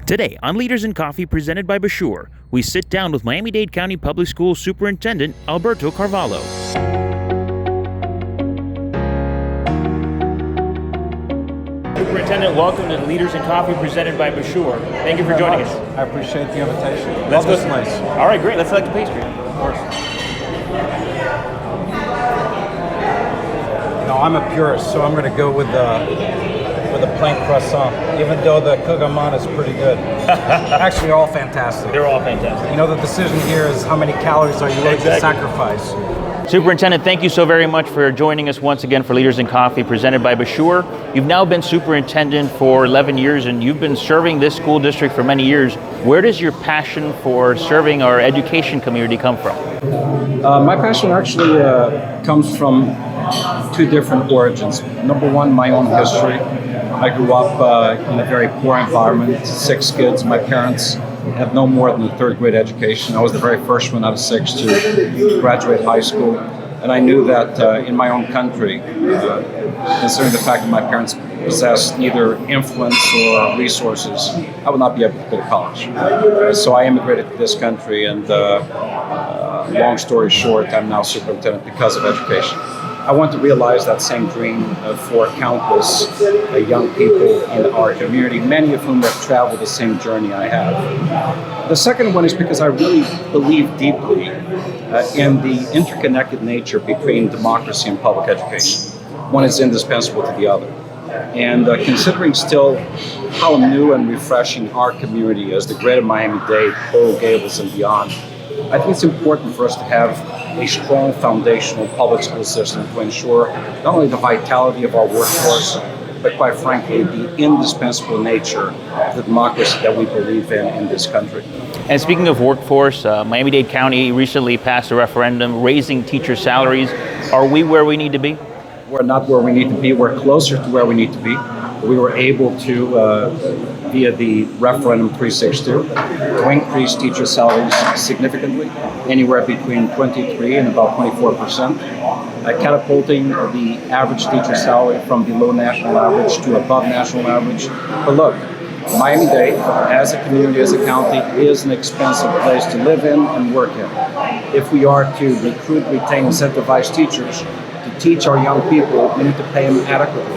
Today on Leaders in Coffee presented by Bashure, we sit down with Miami-Dade County Public Schools Superintendent Alberto Carvalho. Superintendent, welcome to Leaders in Coffee presented by Bashure. Thank you for joining us. I appreciate the invitation. Let's go. This place. All right, great. Let's select the pastry. Of course. No, I'm a purist, so I'm going to go with the plain croissant, even though the Kugaman is pretty good. Actually, they're all fantastic. They're all fantastic. You know, the decision here is how many calories are you willing to sacrifice. Superintendent, thank you so very much for joining us once again for Leaders in Coffee presented by Bashure. You've now been superintendent for 11 years and you've been serving this school district for many years. Where does your passion for serving our education community come from? My passion actually comes from two different origins. Number one, my own history. I grew up in a very poor environment, 6 kids. My parents had no more than a third grade education. I was the very first one out of 6 to graduate high school. And I knew that in my own country, considering the fact that my parents possessed neither influence or resources, I would not be able to go to college. So I immigrated to this country, and long story short, I'm now superintendent because of education. I want to realize that same dream for countless young people in our community, many of whom have traveled the same journey I have. The second one is because I really believe deeply in the interconnected nature between democracy and public education. One is indispensable to the other. And considering still how new and refreshing our community is, the greater Miami-Dade, Coral Gables and beyond, I think it's important for us to have a strong foundational public school system to ensure not only the vitality of our workforce, but quite frankly, the indispensable nature of the democracy that we believe in this country. And speaking of workforce, Miami-Dade County recently passed a referendum raising teacher salaries. Are we where we need to be? We're not where we need to be. We're closer to where we need to be. We were able to, via the referendum 362, to increase teacher salaries significantly, anywhere between 23 and about 24%, catapulting the average teacher salary from below national average to above national average. But look, Miami-Dade, as a community, as a county, is an expensive place to live in and work in. If we are to recruit, retain, incentivize teachers to teach our young people, we need to pay them adequately.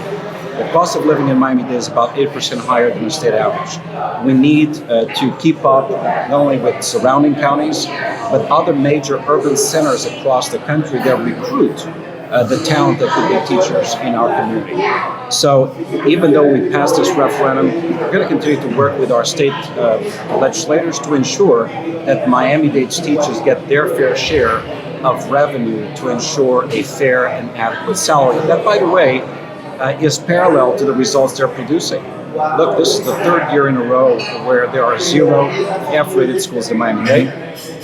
The cost of living in Miami-Dade is about 8% higher than the state average. We need to keep up not only with surrounding counties, but other major urban centers across the country that recruit the talent that could be teachers in our community. So even though we passed this referendum, we're going to continue to work with our state legislators to ensure that Miami-Dade's teachers get their fair share of revenue to ensure a fair and adequate salary. That, by the way, is parallel to the results they're producing. Look, this is the 3rd year in a row where there are 0 F-rated schools in Miami-Dade.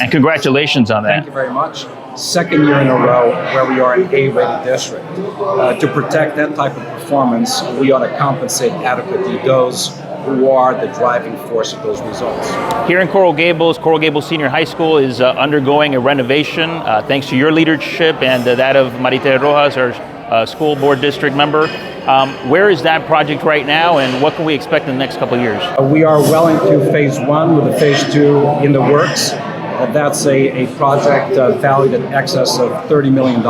And congratulations on that. Thank you very much. 2nd year in a row where we are an A-rated district. To protect that type of performance, we ought to compensate adequately those who are the driving force of those results. Here in Coral Gables Senior High School is undergoing a renovation thanks to your leadership and that of Maritere Rojas, our school board district member. Where is that project right now, and what can we expect in the next couple of years? We are well into phase 1 with a phase 2 in the works. That's a project valued in excess of $30 million,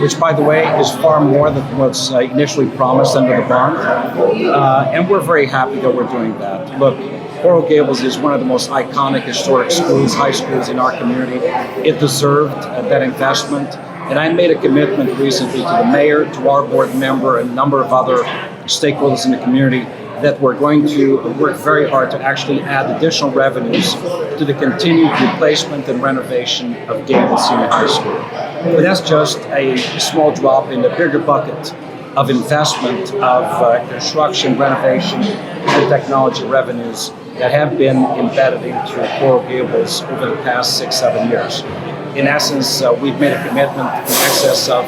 which, by the way, is far more than what's initially promised under the bond. And we're very happy that we're doing that. Look, Coral Gables is one of the most iconic historic schools, high schools in our community. It deserved that investment. And I made a commitment recently to the mayor, to our board member, and a number of other stakeholders in the community that we're going to work very hard to actually add additional revenues to the continued replacement and renovation of Gables Senior High School. But that's just a small drop in the bigger bucket of investment of construction, renovation, and technology revenues that have been embedded into Coral Gables over the past 6-7 years. In essence, we've made a commitment in excess of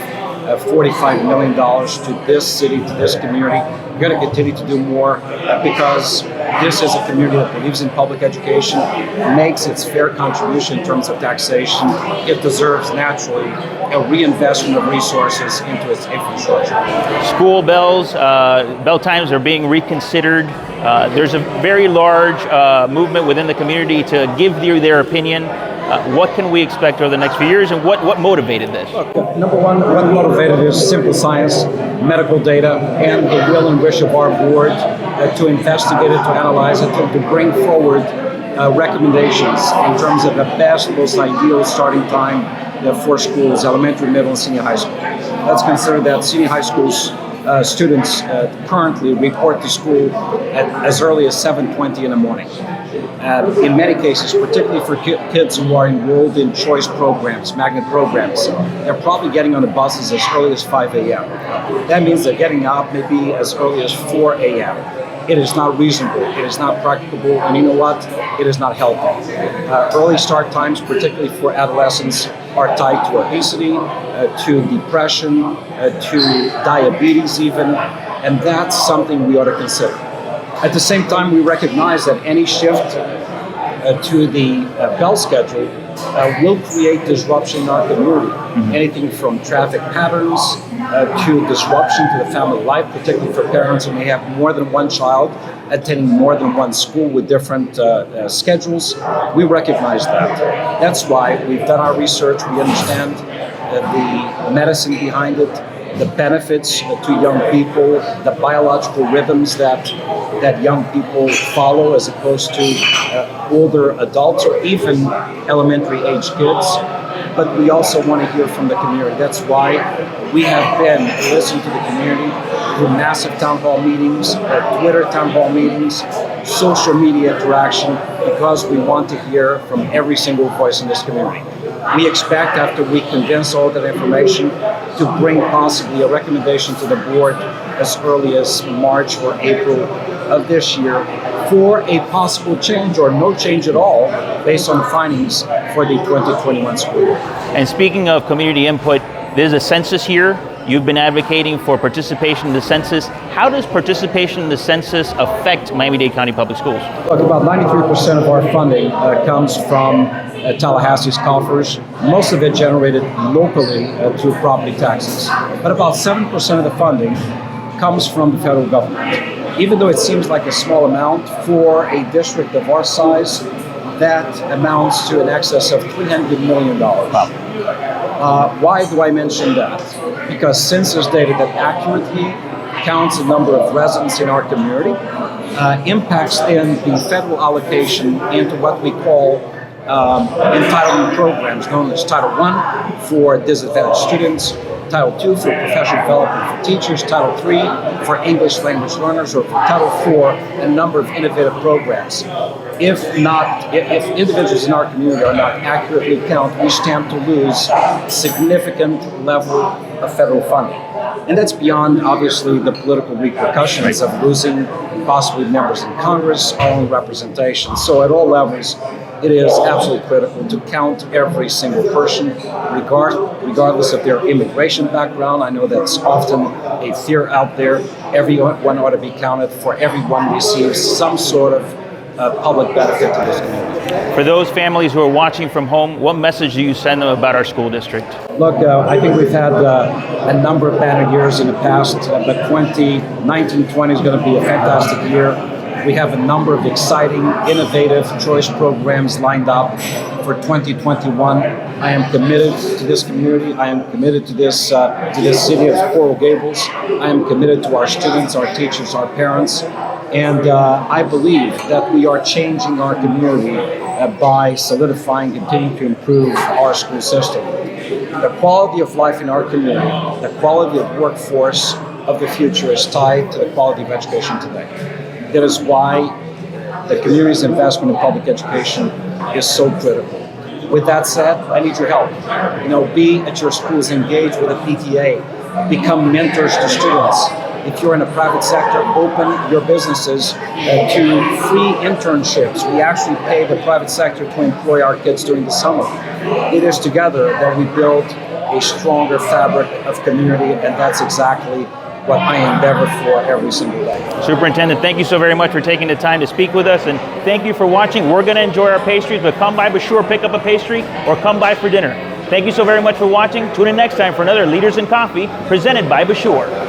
$45 million to this city, to this community. We're going to continue to do more because this is a community that believes in public education, makes its fair contribution in terms of taxation. It deserves naturally a reinvestment of resources into its infrastructure. School bells, bell times are being reconsidered. There's a very large movement within the community to give their opinion. What can we expect over the next few years, and what motivated this? Look, number one, what motivated is simple science, medical data, and the will and wish of our board to investigate it, to analyze it, to bring forward recommendations in terms of the best, most ideal starting time for schools, elementary, middle, and senior high school. Let's consider that senior high schools students currently report to school at as early as 7:20 in the morning. In many cases, particularly for kids who are enrolled in choice programs, magnet programs, they're probably getting on the buses as early as 5 a.m. That means they're getting up maybe as early as 4 a.m. It is not reasonable, it is not practicable, and you know what? It is not healthy. Early start times, particularly for adolescents, are tied to obesity, to depression, to diabetes even, and that's something we ought to consider. At the same time, we recognize that any shift to the bell schedule will create disruption in our community. Anything from traffic patterns to disruption to the family life, particularly for parents who may have more than one child attending more than one school with different schedules. We recognize that. That's why we've done our research. We understand the medicine behind it, the benefits to young people, the biological rhythms that young people follow as opposed to older adults or even elementary age kids. But we also want to hear from the community. That's why we have been listening to the community through massive town hall meetings, Twitter town hall meetings, social media interaction, because we want to hear from every single voice in this community. We expect, after we condense all that information, to bring possibly a recommendation to the board as early as March or April of this year for a possible change or no change at all based on the findings for the 2021 school year. And speaking of community input, there's a census here. You've been advocating for participation in the census. How does participation in the census affect Miami-Dade County Public Schools? Look, about 93% of our funding comes from Tallahassee's coffers, most of it generated locally through property taxes. But about 7% of the funding comes from the federal government. Even though it seems like a small amount, for a district of our size, that amounts to an excess of $300 million. Why do I mention that? Because census data that accurately counts the number of residents in our community impacts then the federal allocation into what we call entitlement programs, known as Title I for disadvantaged students, Title II for professional development for teachers, Title III for English language learners, or for Title IV, a number of innovative programs. If individuals in our community are not accurately counted, we stand to lose significant level of federal funding. And that's beyond, obviously, the political repercussions of losing possibly members in Congress, our own representation. So at all levels, it is absolutely critical to count every single person, regardless of their immigration background. I know that's often a fear out there. Everyone ought to be counted, for everyone receives some sort of public benefit to this community. For those families who are watching from home, what message do you send them about our school district? Look, I think we've had a number of banner years in the past, but 2019-20 is going to be a fantastic year. We have a number of exciting, innovative choice programs lined up for 2021. I am committed to this community. I am committed to this city of Coral Gables. I am committed to our students, our teachers, our parents. And I believe that we are changing our community by solidifying, continuing to improve our school system. The quality of life in our community, the quality of workforce of the future is tied to the quality of education today. That is why the community's investment in public education is so critical. With that said, I need your help. Be at your schools, engage with the PTA, become mentors to students. If you're in the private sector, open your businesses to free internships. We actually pay the private sector to employ our kids during the summer. It is together that we build a stronger fabric of community, and that's exactly what I endeavor for every single day. Superintendent, thank you so very much for taking the time to speak with us, and thank you for watching. We're going to enjoy our pastries, but come by Bashoor, pick up a pastry, or come by for dinner. Thank you so very much for watching. Tune in next time for another Leaders in Coffee presented by Bashur.